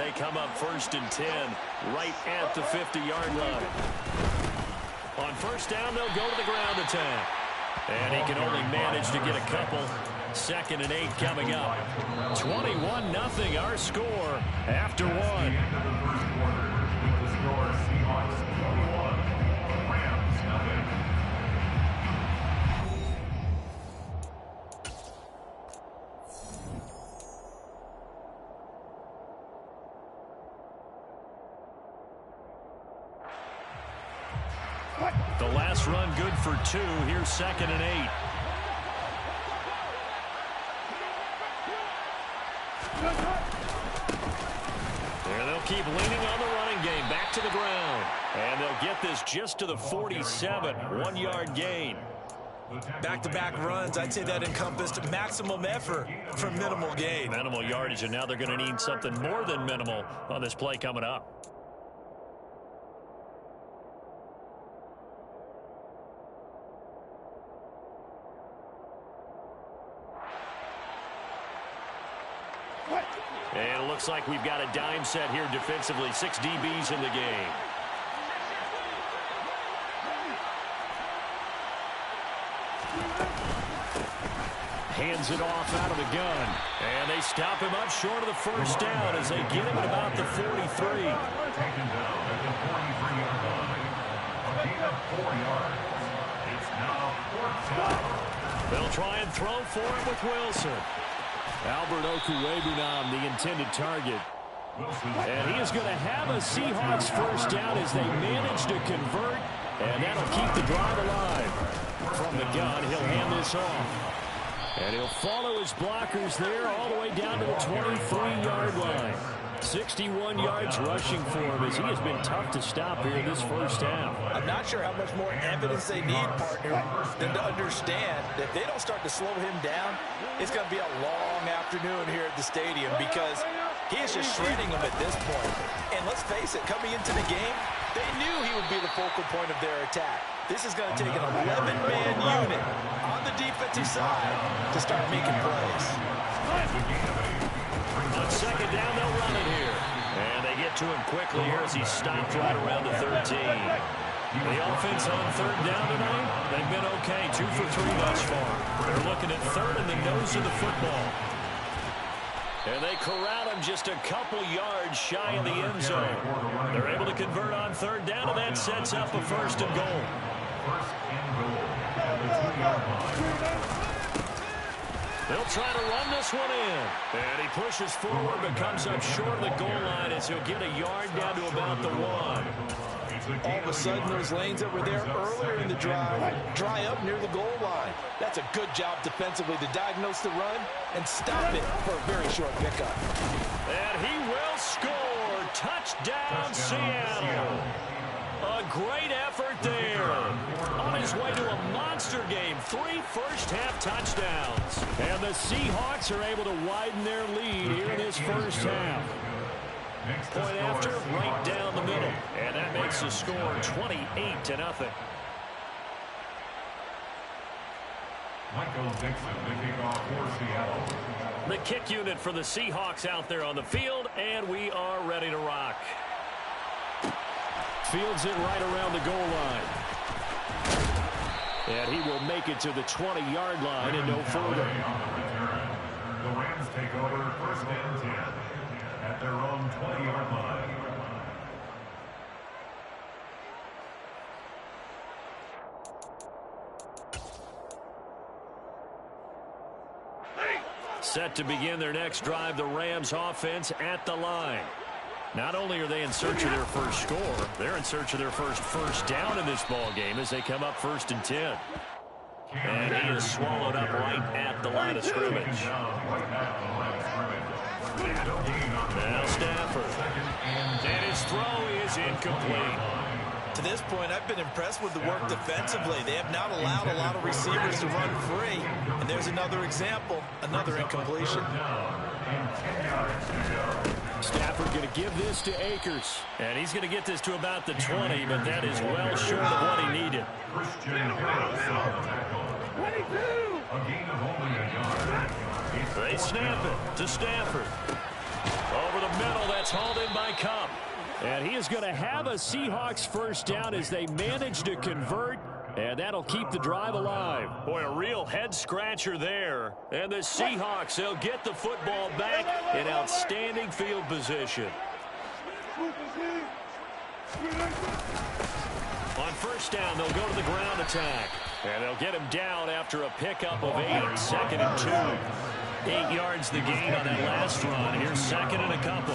they come up 1st and 10 right at the 50-yard line. On 1st down, they'll go to the ground attack. And he can only manage to get a couple. 2nd and 8 coming up. 21-0 our score after one. The last run good for 2. Here's 2nd and 8. There they'll keep leaning on the running game. Back to the ground. And they'll get this just to the 47. 1-yard gain. Back-to-back runs, I'd say that encompassed maximum effort for minimal gain. Minimal yardage, and now they're going to need something more than minimal on this play coming up. And it looks like we've got a dime set here defensively. 6 DBs in the game. Hands it off out of the gun. And they stop him up short of the 1st down as they get him at about the 43. Taken down at the 43-yard line. A gain of 4 yards. It's now 4th down. They'll try and throw for him with Wilson. Albert Okwuegbunam, the intended target. And he is going to have a Seahawks 1st down as they manage to convert. And that'll keep the drive alive. From the gun, he'll hand this off. And he'll follow his blockers there all the way down to the 23-yard line. 61 yards rushing for him as he has been tough to stop here in this 1st half. I'm not sure how much more evidence they need, partner, than to understand that if they don't start to slow him down, it's going to be a long afternoon here at the stadium because he is just shredding them at this point. And let's face it, coming into the game, they knew he would be the focal point of their attack. This is going to take an 11-man unit on the defensive side to start making plays. On 2nd down, they'll run it here. And they get to him quickly here as he stopped right around the 13. The offense on 3rd down tonight, they've been okay. 2 for 3 thus far. They're looking at 3rd in the nose of the football. And they corral him just a couple yards shy of the end zone. They're able to convert on 3rd down, and that sets up a 1st and goal. 1st and goal at the 2-yard line. They'll try to run this one in. And he pushes forward but comes up short of the goal line as he'll get a yard down to about the 1. All of a sudden, those lanes that were there earlier in the drive dry up near the goal line. That's a good job defensively to diagnose the run and stop it for a very short pickup. And he will score. Touchdown, Seattle. A great effort there. On his way to a monster game. 3 first-half touchdowns. And the Seahawks are able to widen their lead here in this 1st half. Point after, right down the middle. And that makes the score 28-0. Michael Dixon, the kickoff for Seattle. The kick unit for the Seahawks out there on the field, and we are ready to rock. Fields it right around the goal line. And he will make it to the 20-yard line and no further. The Rams take over 1st and 10 at their own 20-yard line. Set to begin their next drive, the Rams offense at the line. Not only are they in search of their first score, they're in search of their first down in this ball game as they come up 1st and 10. And he is swallowed up right at the line of scrimmage. Now Stafford. And his throw is incomplete. To this point, I've been impressed with the work defensively. They have not allowed a lot of receivers to run free. And there's another example, another incompletion. Stafford going to give this to Akers. And he's going to get this to about the 20, but that is well short of what he needed. 22! A gain of only a yard. They snap it to Stafford. Over the middle, That's hauled in by Cup. And he is going to have a Seahawks first down as they manage to convert. And that'll keep the drive alive. Boy, a real head-scratcher there. And the Seahawks, they'll get the football back in outstanding field position. On first down, they'll go to the ground attack. And they'll get him down after a pickup of 8, 2nd and 2. 8 yards the gain on that last run. Here's 2nd and a couple.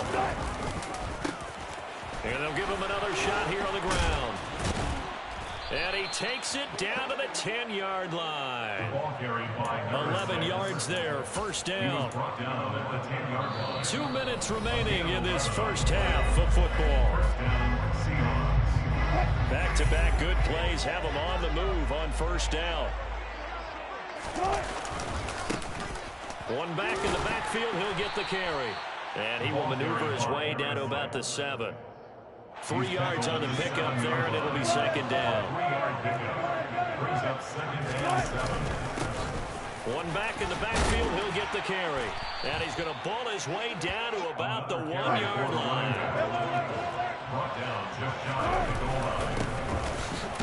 And they'll give him another shot here on the ground. And he takes it down to the 10-yard line. 11 yards there, first down. 2 minutes remaining in this first half of football. Back-to-back good plays have him on the move on first down. One back in the backfield, he'll get the carry. And he will maneuver his way down to about the 7. 3 yards on the pickup there, and it'll be 2nd down. One back in the backfield, he'll get the carry. And he's going to ball his way down to about the 1-yard line.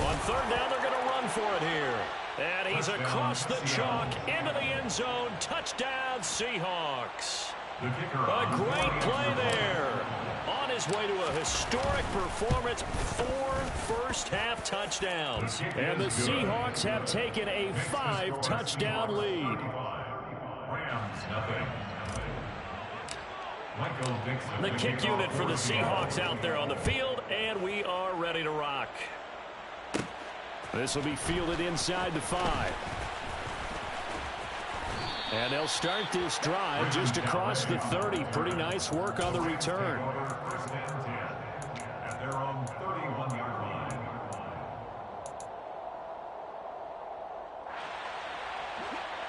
On third down, they're going to run for it here. And he's across the chalk into the end zone. Touchdown, Seahawks. A great play there. On his way to a historic performance, 4 first-half touchdowns. And the Seahawks have taken a 5-touchdown lead. The kick unit for the Seahawks out there on the field, and we are ready to rock. This will be fielded inside the 5. And they'll start this drive just across the 30. Pretty nice work on the return.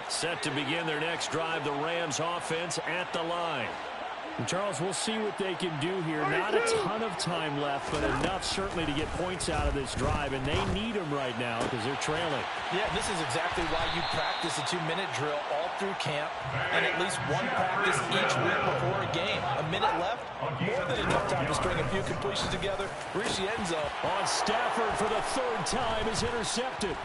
Set to begin their next drive, the Rams offense at the line. And Charles, we'll see what they can do here. Not a ton of time left, but enough certainly to get points out of this drive, and they need them right now because they're trailing. Yeah, this is exactly why you practice a 2-minute drill all through camp and at least one practice each week before a game. A minute left, more than enough time to string a few completions together. Reach the end zone. On Stafford for the 3rd time is intercepted.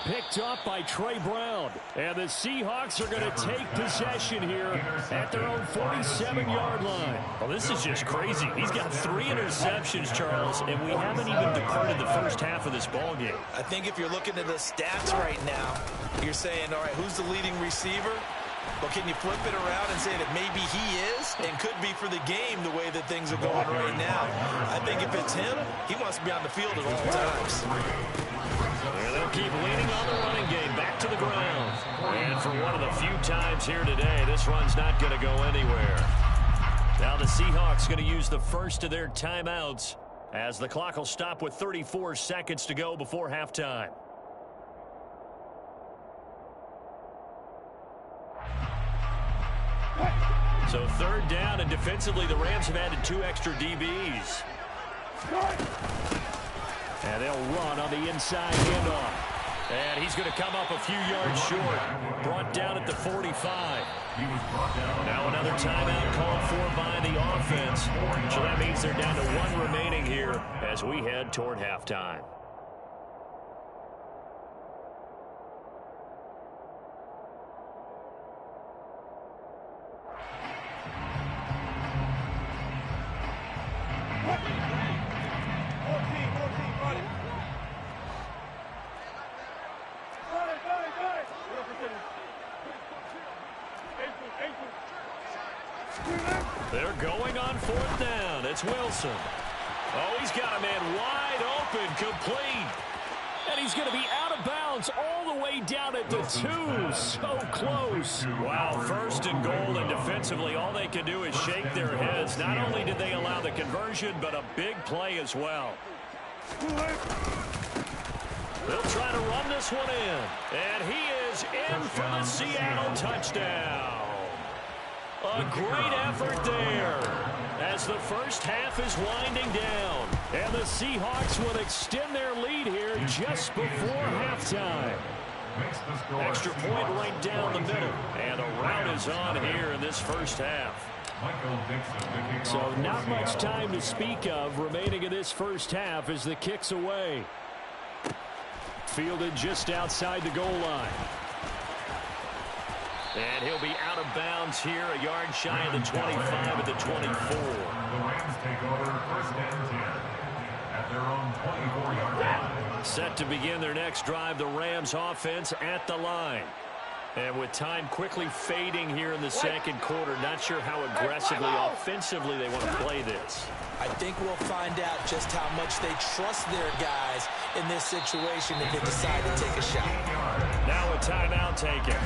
Picked up by Trey Brown. And the Seahawks are going to take possession here at their own 47-yard line. Well, this is just crazy. He's got 3 interceptions, Charles, and we haven't even departed the first half of this ballgame. I think if you're looking at the stats right now, you're saying, all right, who's the leading receiver? Well, can you flip it around and say that maybe he is and could be for the game the way that things are going right now? I think if it's him, he wants to be on the field at all times. And they'll keep leaning on the running game back to the ground. And for one of the few times here today, this run's not going to go anywhere. Now the Seahawks going to use the first of their timeouts as the clock will stop with 34 seconds to go before halftime. So 3rd down, and defensively the Rams have added 2 extra DBs. And they'll run on the inside handoff. And he's going to come up a few yards short. Brought down at the 45. Now another timeout called for by the offense. So that means they're down to 1 remaining here as we head toward halftime. They're going on 4th down. It's Wilson. Oh, he's got a man wide open, complete. And he's going to be out of bounds all the way down at the 2. So close. Wow, 1st and goal, and defensively all they can do is shake their heads. Not only did they allow the conversion, but a big play as well. They'll try to run this one in. And he is in for the Seattle touchdown. A great effort there as the first half is winding down. And the Seahawks will extend their lead here just before halftime. Extra point right down the middle. And a rout is on here in this first half. So not much time to speak of remaining in this first half as the kick's away. Fielded just outside the goal line. And he'll be out of bounds here, a yard shy of the 25 at the 24. The Rams take over first and 10 at their own 24-yard line. Set to begin their next drive, the Rams offense at the line. And with time quickly fading here in the second quarter, not sure how aggressively, offensively they want to play this. I think we'll find out just how much they trust their guys in this situation if they decide to take a shot. Now a timeout taken.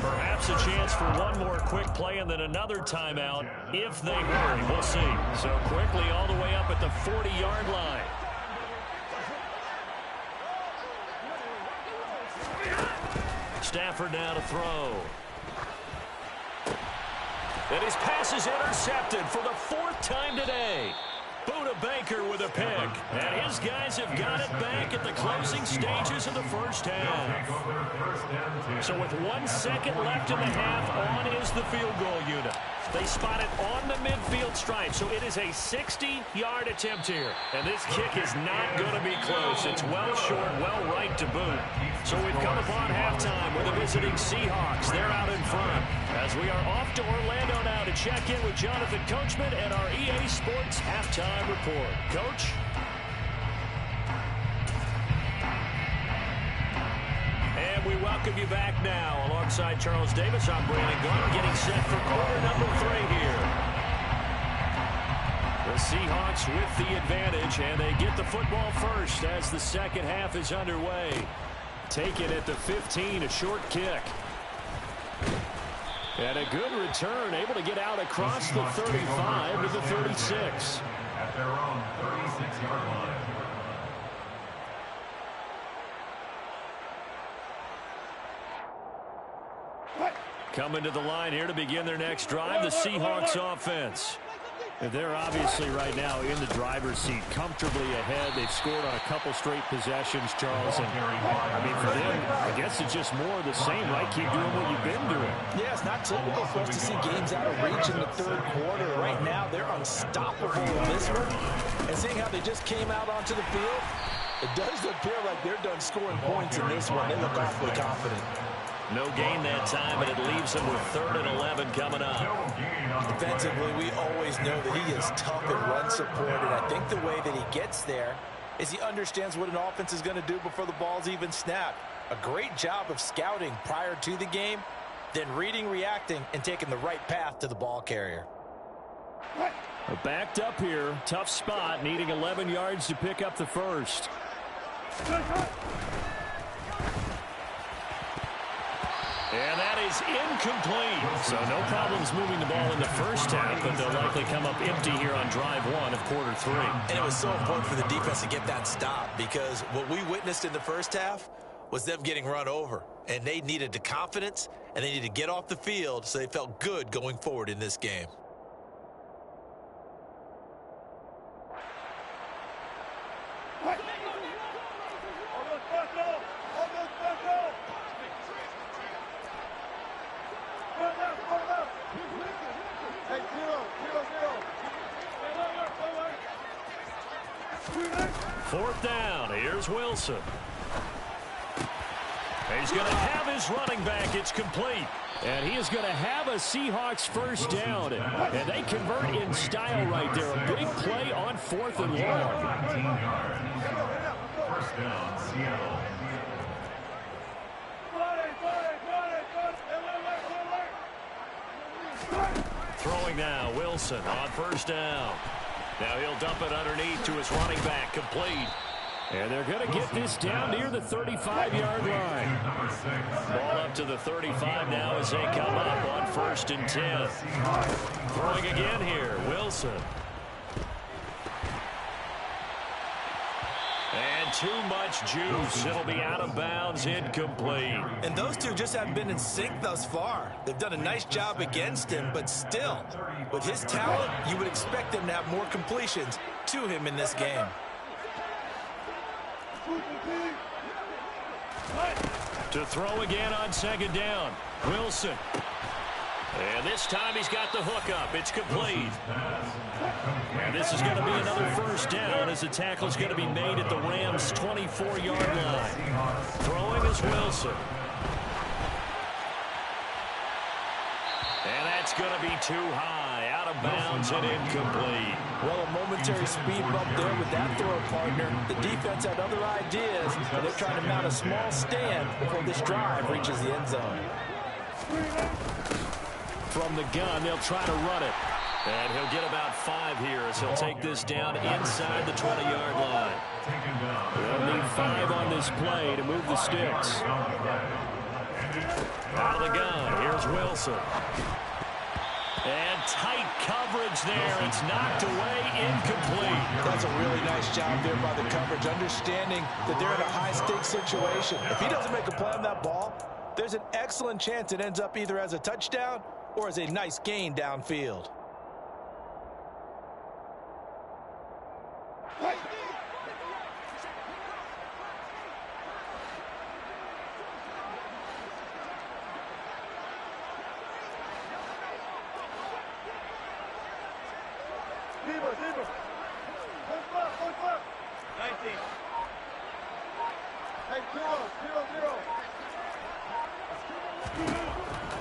Perhaps a chance for one more quick play and then another timeout if they hurry. We'll see. So quickly all the way up at the 40-yard line. Stafford now to throw. And his pass is intercepted for the fourth time today. Buda Baker with a pick. And his guys have got it back at the closing stages of the first half. So with 1 second left in the half, on is the field goal unit. They spot it on the midfield stripe, so it is a 60-yard attempt here. And this kick is not going to be close. It's well short, well right to boot. So we've come upon halftime with the visiting Seahawks. They're out in front. As we are off to Orlando now to check in with Jonathan Coachman and our EA Sports Halftime Report. Coach? And we welcome you back now. Alongside Charles Davis, I'm Brandon Gordon, getting set for quarter number 3 here. The Seahawks with the advantage, and they get the football first as the second half is underway. Taken at the 15, a short kick. And a good return, able to get out across the 35 to the 36. At their own 36-yard line. Coming to the line here to begin their next drive, the Seahawks offense. They're obviously right now in the driver's seat, comfortably ahead. They've scored on a couple straight possessions, Charles. And, I mean, for them, I guess it's just more of the same, right? Keep doing what you've been doing. Yeah, it's not typical for us to see games out of reach in the third quarter. Right now, they're unstoppable in this one. And seeing how they just came out onto the field, it does appear like they're done scoring points in this one. They look awfully confident. No gain that time, and it leaves them with 3rd and 11 coming up. Defensively, we always know that he is tough in run support, and I think the way that he gets there is he understands what an offense is going to do before the ball's even snapped. A great job of scouting prior to the game, then reading, reacting, and taking the right path to the ball carrier. Backed up here, tough spot, needing 11 yards to pick up the first. And that is incomplete. So no problems moving the ball in the first half, but they'll likely come up empty here on drive 1 of quarter 3. And it was so important for the defense to get that stop, because what we witnessed in the first half was them getting run over. And they needed the confidence, and they needed to get off the field so they felt good going forward in this game. Fourth down, here's Wilson. He's going to have his running back. It's complete. And he is going to have a Seahawks first down. And they convert in style right there. A big play on 4th and long. First down, Seattle. Throwing now, Wilson on first down. Now he'll dump it underneath to his running back, complete. And they're going to get this down near the 35-yard line. Ball up to the 35 now as they come up on 1st and 10. Throwing again here, Wilson. And too much juice. It'll be out of bounds, incomplete. And those two just haven't been in sync thus far. They've done a nice job against him, but still, with his talent, you would expect them to have more completions to him in this game. To throw again on 2nd down. Wilson. And this time he's got the hook up. It's complete. And this is going to be another first down as the tackle's going to be made at the Rams' 24-yard line. Throwing is Wilson. And that's going to be too high. Out of bounds and incomplete. Well, a momentary speed bump there with that throw, partner. The defense had other ideas, and they're trying to mount a small stand before this drive reaches the end zone. From the gun, they'll try to run it. And he'll get about 5 here as he'll take this down inside the 20-yard line. They'll need 5 on this play to move the sticks. Out of the gun, here's Wilson. And tight coverage there. It's knocked away, incomplete. That's a really nice job there by the coverage, understanding that they're in a high-stakes situation. If he doesn't make a play on that ball, there's an excellent chance it ends up either as a touchdown or as a nice gain downfield.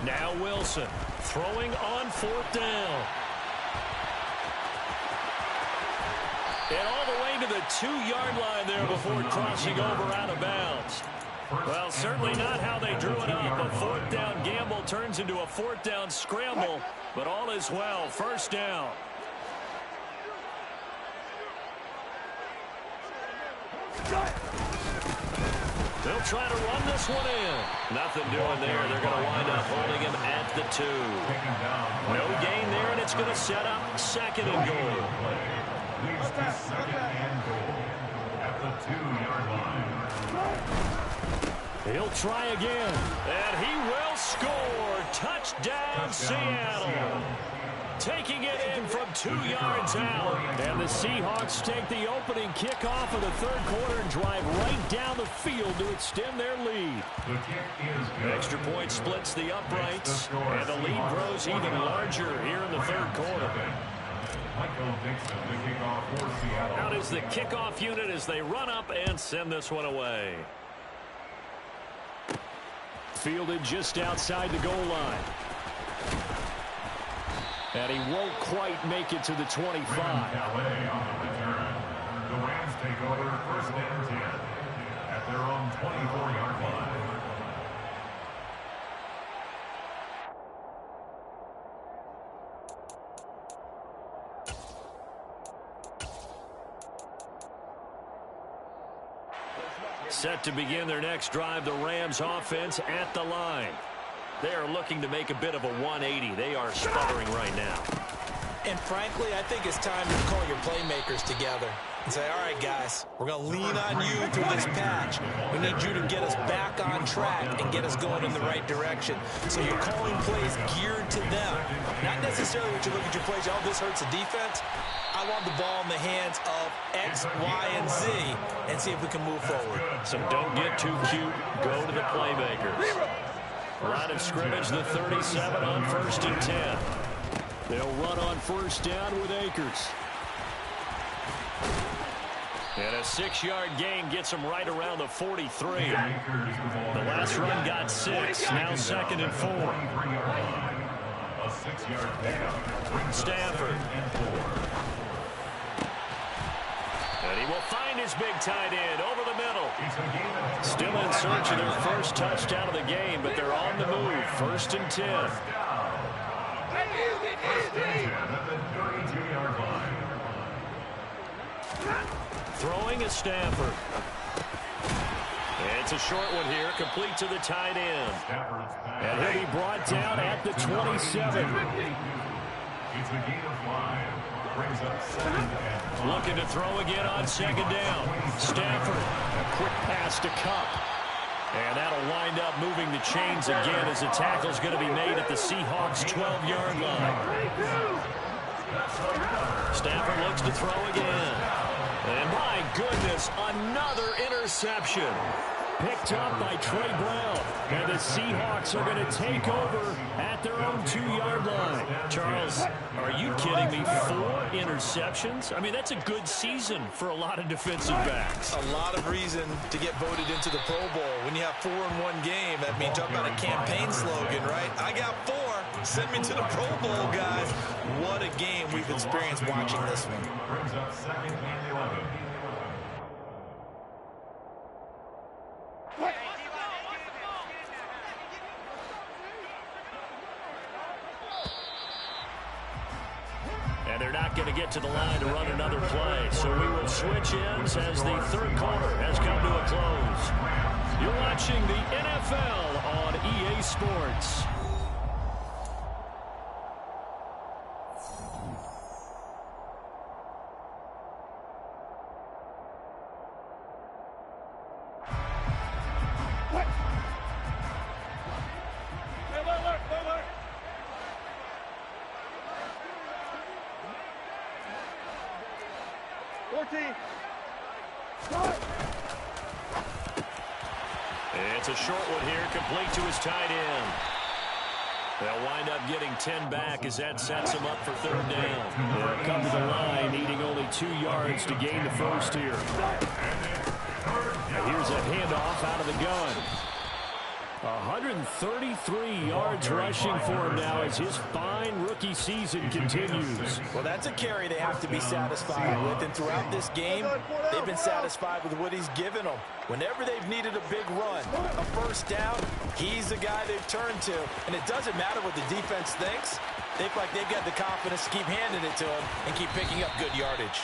Now Wilson throwing on 4th down. And all the way to the 2-yard line there before crossing over out of bounds. Well, certainly not how they drew it up. A 4th down gamble turns into a 4th down scramble, but all is well. First down. They'll try to run this one in. Nothing doing there. They're going to wind up holding him at the 2. No gain there, and it's going to set up 2nd and goal. Leads to 2nd and goal at the 2-yard line. He'll try again, and he will score. Touchdown, Seattle. Taking it in from 2 yards out. And the Seahawks take the opening kickoff of the 3rd quarter and drive right down the field to extend their lead. The kick is good. Extra point splits the uprights, and the lead grows even larger here in the 3rd quarter. Michael Dixon, the kickoff for Seattle. Out is the kickoff unit as they run up and send this one away. Fielded just outside the goal line. And he won't quite make it to the 25. On the return. The Rams take over 1st and 10 at their own 24-yard line. Set to begin their next drive, the Rams offense at the line. They are looking to make a bit of a 180. They are sputtering right now. And frankly, I think it's time to call your playmakers together and say, all right, guys, we're going to lean on you through this patch. We need you to get us back on track and get us going in the right direction. So you're calling plays geared to them. Not necessarily what you look at your plays, oh, this hurts the defense. I want the ball in the hands of X, Y, and Z and see if we can move forward. So don't get too cute. Go to the playmakers. Line of scrimmage, the 37 on 1st and 10. They'll run on 1st down with Akers. And a 6-yard gain gets them right around the 43. The last run got 6. Now 2nd and 4. A 6-yard pickup. Stafford. And he will find his big tight end over the middle. Still in search of their first touchdown of the game, but they're on the move. 1st and 10. First and 10 at the 32-yard line. Throwing is Stafford. It's a short one here, complete to the tight end. And he'll be brought down at the 27. It's a gain of 5. Brings up 7 and 5. Looking to throw again on 2nd down. Stafford, a quick pass to Cup. And that'll wind up moving the chains again as the tackle's going to be made at the Seahawks' 12-yard line. Stafford looks to throw again. And my goodness, another interception. picked up by Trey Brown. And the Seahawks are going to take over at their own 2-yard line. Charles, are you kidding me? 4 interceptions? I mean, that's a good season for a lot of defensive backs. A lot of reason to get voted into the Pro Bowl. When you have 4 in one game, that means talk about a campaign slogan, right? I got 4. Send me to the Pro Bowl, guys. What a game we've experienced watching this one. Brings up second and 11. And they're not going to get to the line to run another play. So we will switch ends as the third quarter has come to a close. You're watching the NFL on EA Sports. It's a short one here, complete to his tight end. They'll wind up getting 10 back as that sets them up for third down. They'll come to the line, needing only 2 yards to gain the first here. And here's a handoff out of the gun. 133 yards rushing for him now as his fine rookie season continues. Well, that's a carry they have to be satisfied with, and throughout this game, they've been satisfied with what he's given them. Whenever they've needed a big run, a first down, he's the guy they've turned to. And it doesn't matter what the defense thinks. They feel like they've got the confidence to keep handing it to him and keep picking up good yardage.